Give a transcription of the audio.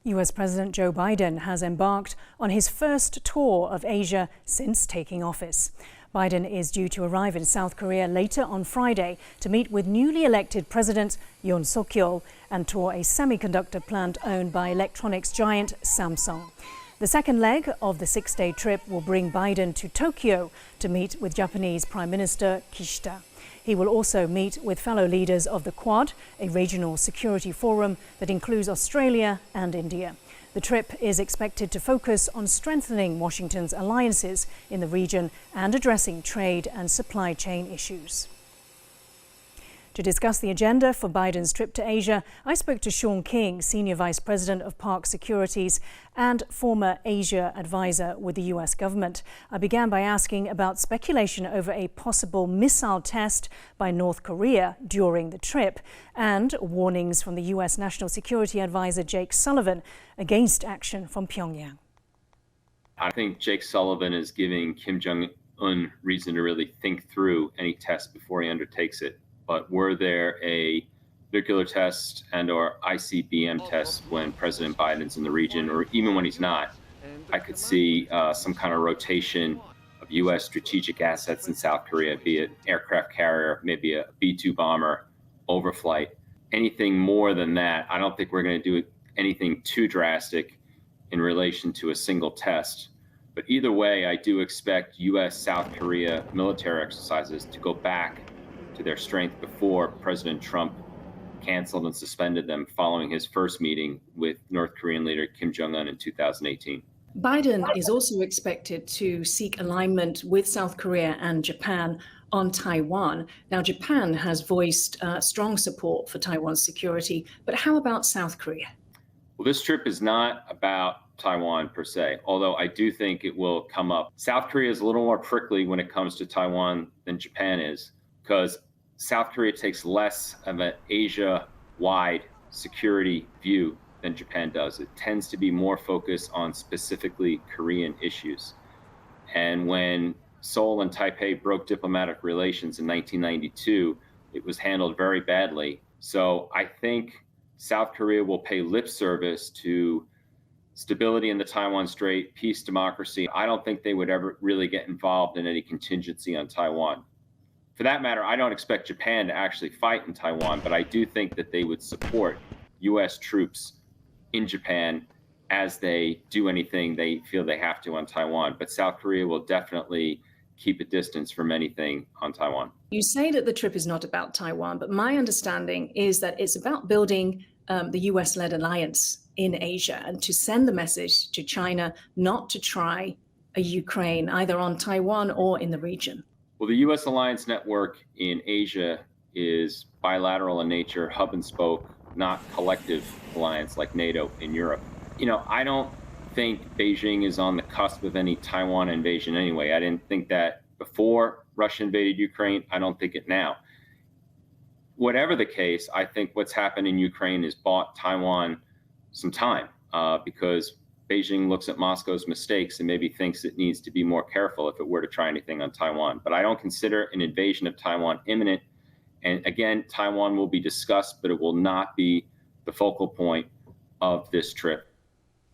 US President Joe Biden has embarked on his first tour of Asia since taking office. Biden is due to arrive in South Korea later on Friday to meet with newly elected President Yoon Suk-yeol and tour a semiconductor plant owned by electronics giant Samsung. The second leg of the six-day trip will bring Biden to Tokyo to meet with Japanese Prime Minister Kishida. He will also meet with fellow leaders of the Quad, a regional security forum that includes Australia and India. The trip is expected to focus on strengthening Washington's alliances in the region and addressing trade and supply chain issues. To discuss the agenda for Biden's trip to Asia, I spoke to Sean King, Senior Vice President of Park Securities and former Asia advisor with the US government. I began by asking about speculation over a possible missile test by North Korea during the trip and warnings from the US National Security Advisor Jake Sullivan against action from Pyongyang. I think Jake Sullivan is giving Kim Jong-un reason to really think through any test before he undertakes it. But were there a nuclear test and or ICBM test when President Biden's in the region, or even when he's not, I could see some kind of rotation of U.S. strategic assets in South Korea, be it aircraft carrier, maybe a B-2 bomber, overflight. Anything more than that, I don't think we're going to do anything too drastic in relation to a single test. But either way, I do expect U.S.-South Korea military exercises to go back to their strength before President Trump canceled and suspended them following his first meeting with North Korean leader Kim Jong-un in 2018. Biden is also expected to seek alignment with South Korea and Japan on Taiwan. Now, Japan has voiced strong support for Taiwan's security, but how about South Korea? Well, this trip is not about Taiwan per se, although I do think it will come up. South Korea is a little more prickly when it comes to Taiwan than Japan is, because South Korea takes less of an Asia-wide security view than Japan does. It tends to be more focused on specifically Korean issues. And when Seoul and Taipei broke diplomatic relations in 1992, it was handled very badly. So I think South Korea will pay lip service to stability in the Taiwan Strait, peace, democracy. I don't think they would ever really get involved in any contingency on Taiwan. For that matter, I don't expect Japan to actually fight in Taiwan, but I do think that they would support U.S. troops in Japan as they do anything they feel they have to on Taiwan. But South Korea will definitely keep a distance from anything on Taiwan. You say that the trip is not about Taiwan, but my understanding is that it's about building the US-led alliance in Asia and to send the message to China not to try a Ukraine either on Taiwan or in the region. Well, the U.S. alliance network in Asia is bilateral in nature, hub and spoke, not collective alliance like NATO in Europe. You know, I don't think Beijing is on the cusp of any Taiwan invasion anyway. I didn't think that before Russia invaded Ukraine. I don't think it now. Whatever the case, I think what's happened in Ukraine has bought Taiwan some time because Beijing looks at Moscow's mistakes and maybe thinks it needs to be more careful if it were to try anything on Taiwan. But I don't consider an invasion of Taiwan imminent. And again, Taiwan will be discussed, but it will not be the focal point of this trip.